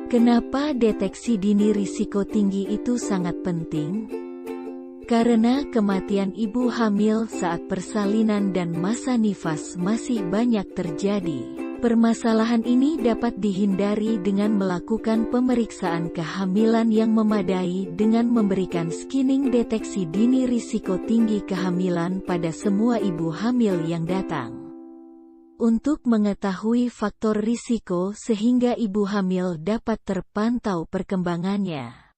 Kenapa deteksi dini risiko tinggi itu sangat penting? Karena kematian ibu hamil saat persalinan dan masa nifas masih banyak terjadi. Permasalahan ini dapat dihindari dengan melakukan pemeriksaan kehamilan yang memadai dengan memberikan screening deteksi dini risiko tinggi kehamilan pada semua ibu hamil yang datang. Untuk mengetahui faktor risiko sehingga ibu hamil dapat terpantau perkembangannya.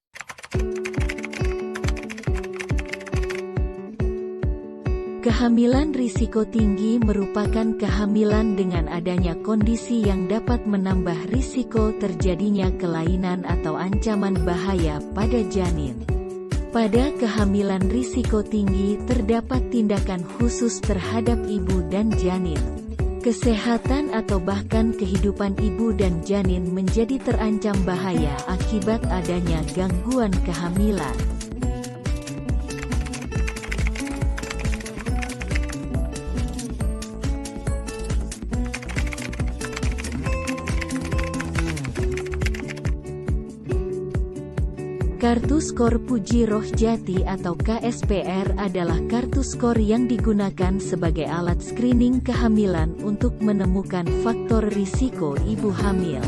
Kehamilan risiko tinggi merupakan kehamilan dengan adanya kondisi yang dapat menambah risiko terjadinya kelainan atau ancaman bahaya pada janin. Pada kehamilan risiko tinggi terdapat tindakan khusus terhadap ibu dan janin. Kesehatan atau bahkan kehidupan ibu dan janin menjadi terancam bahaya akibat adanya gangguan kehamilan. Kartu skor Puji Rohjati atau KSPR adalah kartu skor yang digunakan sebagai alat screening kehamilan untuk menemukan faktor risiko ibu hamil.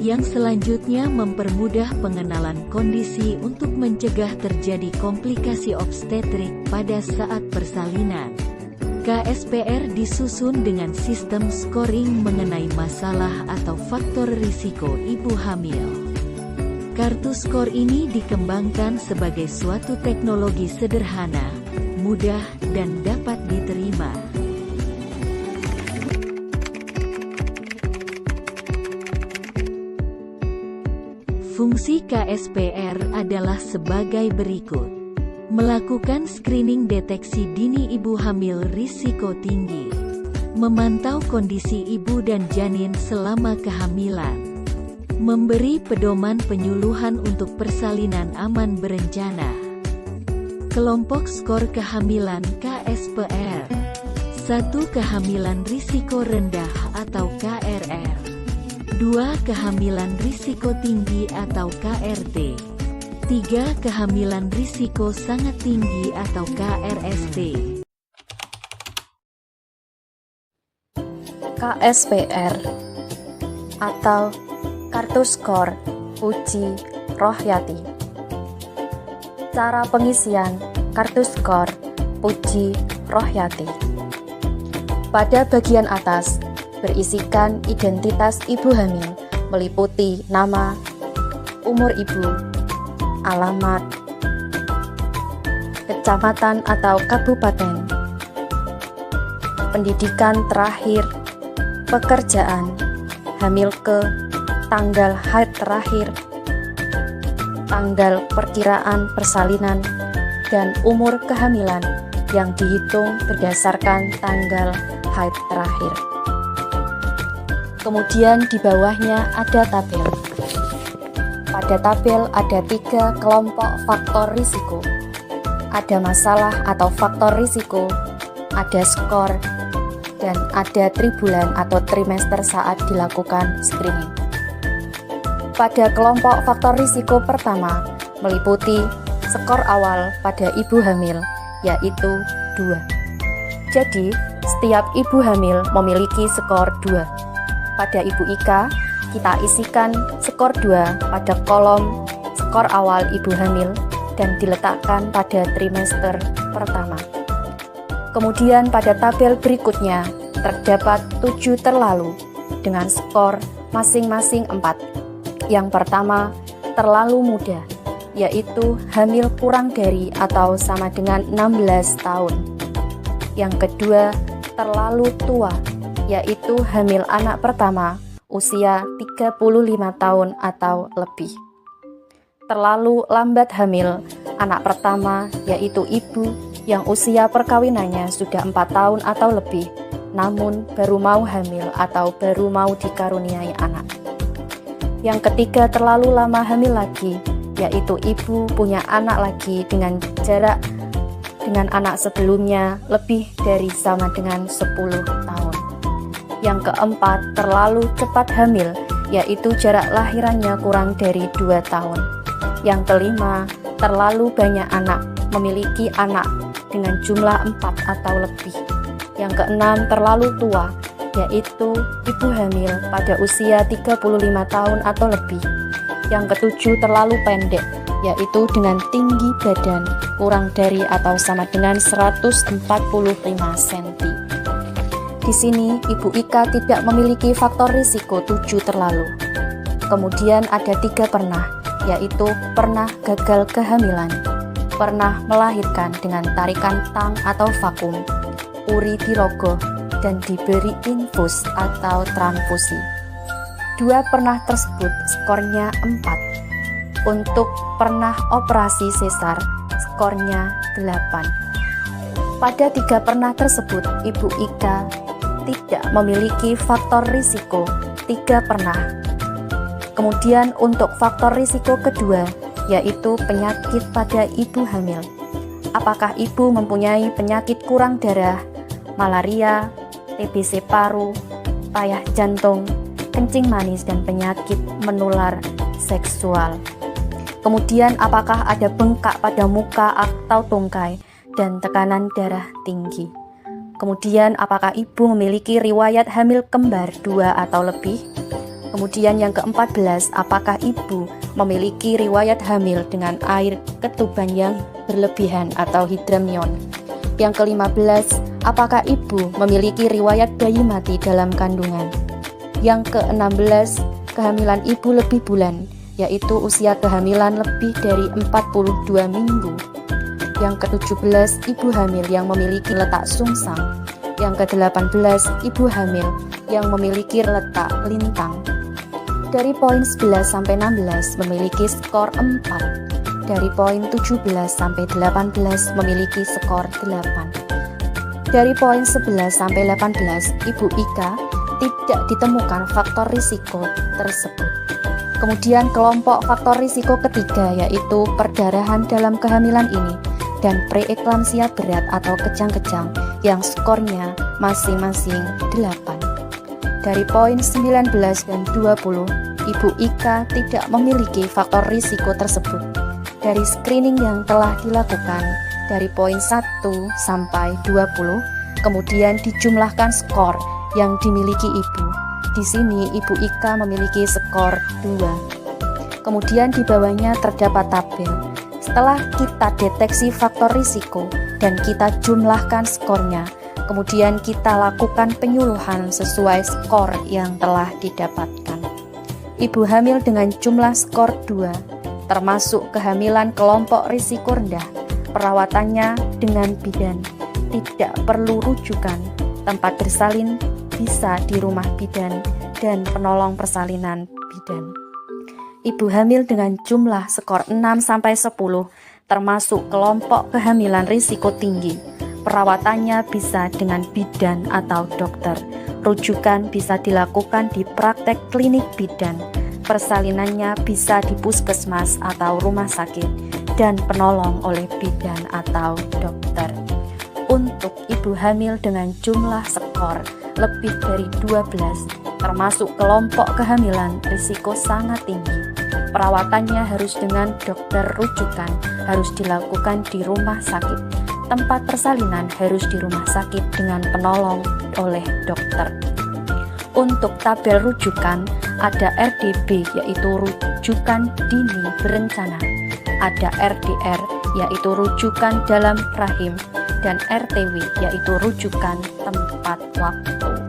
Yang selanjutnya mempermudah pengenalan kondisi untuk mencegah terjadi komplikasi obstetrik pada saat persalinan. KSPR disusun dengan sistem scoring mengenai masalah atau faktor risiko ibu hamil. Kartu skor ini dikembangkan sebagai suatu teknologi sederhana, mudah, dan dapat diterima. Fungsi KSPR adalah sebagai berikut. Melakukan screening deteksi dini ibu hamil risiko tinggi. Memantau kondisi ibu dan janin selama kehamilan. Memberi pedoman penyuluhan untuk persalinan aman berencana. Kelompok skor kehamilan KSPR. 1. Kehamilan risiko rendah atau KRR. 2. Kehamilan risiko tinggi atau KRT. 3. Kehamilan risiko sangat tinggi atau KRST. KSPR atau Kartu Skor Puji Rohjati. Cara pengisian Kartu Skor Puji Rohjati. Pada bagian atas berisikan identitas ibu hamil meliputi nama, umur ibu, alamat, kecamatan atau kabupaten, pendidikan terakhir, pekerjaan, hamil ke, tanggal haid terakhir, tanggal perkiraan persalinan, dan umur kehamilan yang dihitung berdasarkan tanggal haid terakhir. Kemudian di bawahnya ada tabel. Pada tabel ada 3 kelompok faktor risiko. Ada masalah atau faktor risiko, ada skor, dan ada tribulan atau trimester saat dilakukan screening. Pada kelompok faktor risiko pertama meliputi skor awal pada ibu hamil, yaitu 2. Jadi, setiap ibu hamil memiliki skor 2. Pada ibu Ika, kita isikan skor 2 pada kolom skor awal ibu hamil dan diletakkan pada trimester pertama. Kemudian pada tabel berikutnya terdapat 7 terlalu dengan skor masing-masing 4. Yang pertama, terlalu muda, yaitu hamil kurang dari atau sama dengan 16 tahun. Yang kedua, terlalu tua, yaitu hamil anak pertama, usia 35 tahun atau lebih. Terlalu lambat hamil, anak pertama, yaitu ibu yang usia perkawinannya sudah 4 tahun atau lebih, namun baru mau hamil atau baru mau dikaruniai anak. Yang ketiga, terlalu lama hamil lagi, yaitu ibu punya anak lagi dengan jarak dengan anak sebelumnya lebih dari sama dengan 10 tahun. Yang keempat, terlalu cepat hamil, yaitu jarak lahirannya kurang dari 2 tahun. Yang kelima, terlalu banyak anak, memiliki anak dengan jumlah 4 atau lebih. Yang keenam, terlalu tua, yaitu ibu hamil pada usia 35 tahun atau lebih. Yang ketujuh, terlalu pendek, yaitu dengan tinggi badan kurang dari atau sama dengan 145 cm. Di sini, Ibu Ika tidak memiliki faktor risiko 7 terlalu. Kemudian ada 3 pernah, yaitu pernah gagal kehamilan, pernah melahirkan dengan tarikan tang atau vakum, uri dirogoh, dan diberi infus atau transfusi. 2 pernah tersebut skornya 4. Untuk pernah operasi sesar, skornya 8. Pada 3 pernah tersebut, Ibu Ika tidak memiliki faktor risiko 3 pernah. Kemudian untuk faktor risiko kedua, yaitu penyakit pada ibu hamil. Apakah ibu mempunyai penyakit kurang darah, malaria, TBC paru, payah jantung, kencing manis, dan penyakit menular seksual? Kemudian apakah ada bengkak pada muka atau tungkai dan tekanan darah tinggi? Kemudian apakah ibu memiliki riwayat hamil kembar 2 atau lebih? Kemudian yang ke-14, apakah ibu memiliki riwayat hamil dengan air ketuban yang berlebihan atau hidramnion? Yang ke-15, apakah ibu memiliki riwayat bayi mati dalam kandungan? Yang ke-16, kehamilan ibu lebih bulan, yaitu usia kehamilan lebih dari 42 minggu. Yang ke-17, ibu hamil yang memiliki letak sungsang. Yang ke-18, ibu hamil yang memiliki letak lintang. Dari poin 11 sampai 16 memiliki skor 4. Dari poin 17 sampai 18 memiliki skor 8. Dari poin 11 sampai 18, Ibu Ika tidak ditemukan faktor risiko tersebut. Kemudian kelompok faktor risiko ketiga, yaitu perdarahan dalam kehamilan ini dan preeklamsia berat atau kejang-kejang yang skornya masing-masing 8. Dari poin 19 dan 20, Ibu Ika tidak memiliki faktor risiko tersebut. Dari screening yang telah dilakukan dari poin 1 sampai 20, kemudian dijumlahkan skor yang dimiliki ibu. Di sini Ibu Ika memiliki skor 2. Kemudian di bawahnya terdapat tabel. Setelah kita deteksi faktor risiko dan kita jumlahkan skornya, kemudian kita lakukan penyuluhan sesuai skor yang telah didapatkan. Ibu hamil dengan jumlah skor 2, termasuk kehamilan kelompok risiko rendah, perawatannya dengan bidan, tidak perlu rujukan, tempat bersalin bisa di rumah bidan dan penolong persalinan bidan. Ibu hamil dengan jumlah skor 6-10 termasuk kelompok kehamilan risiko tinggi. Perawatannya bisa dengan bidan atau dokter. Rujukan bisa dilakukan di praktek klinik bidan. Persalinannya bisa di puskesmas atau rumah sakit dan penolong oleh bidan atau dokter. Untuk ibu hamil dengan jumlah skor lebih dari 12 termasuk kelompok kehamilan risiko sangat tinggi. Perawatannya harus dengan dokter rujukan, harus dilakukan di rumah sakit. Tempat persalinan harus di rumah sakit dengan penolong oleh dokter. Untuk tabel rujukan, ada RDB yaitu rujukan dini berencana, ada RDR yaitu rujukan dalam rahim, dan RTW yaitu rujukan tempat waktu.